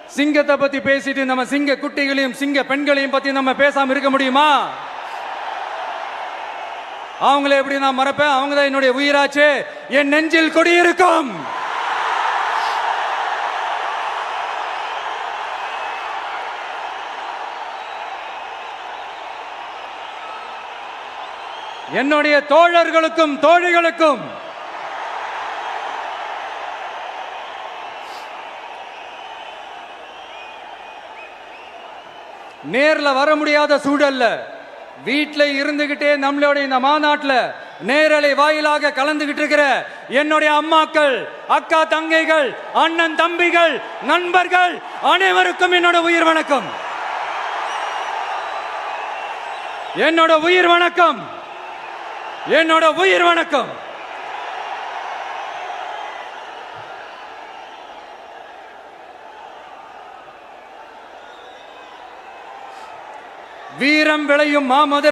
சிங்கத்தை பத்தி பேசிட்டு நம்ம சிங்க குட்டிகளையும் சிங்க பெண்களையும் பத்தி நம்ம பேசாம இருக்க முடியுமா? அவங்கள எப்படி நான் மறப்பேன்? அவங்க தான் என்னுடைய உயிராச்சு. என் நெஞ்சில் குடியிருக்கும். என்னுடைய தோழர்களுக்கும் தோழிகளுக்கும் நேர்ல வர முடியாத சூழல்ல வீட்டில் இருந்துகிட்டே நம்மளுடைய இந்த மாநாட்டில் நேரலை வாயிலாக கலந்துகிட்டு இருக்கிற என்னுடைய அம்மாக்கள், அக்கா தங்கைகள், அண்ணன் தம்பிகள், நண்பர்கள் அனைவருக்கும் என்னோட உயிர் வணக்கம். என்னோட உயிர் வணக்கம். என்னோட உயிர் வணக்கம். வீரம் விளையும் மாமதுரை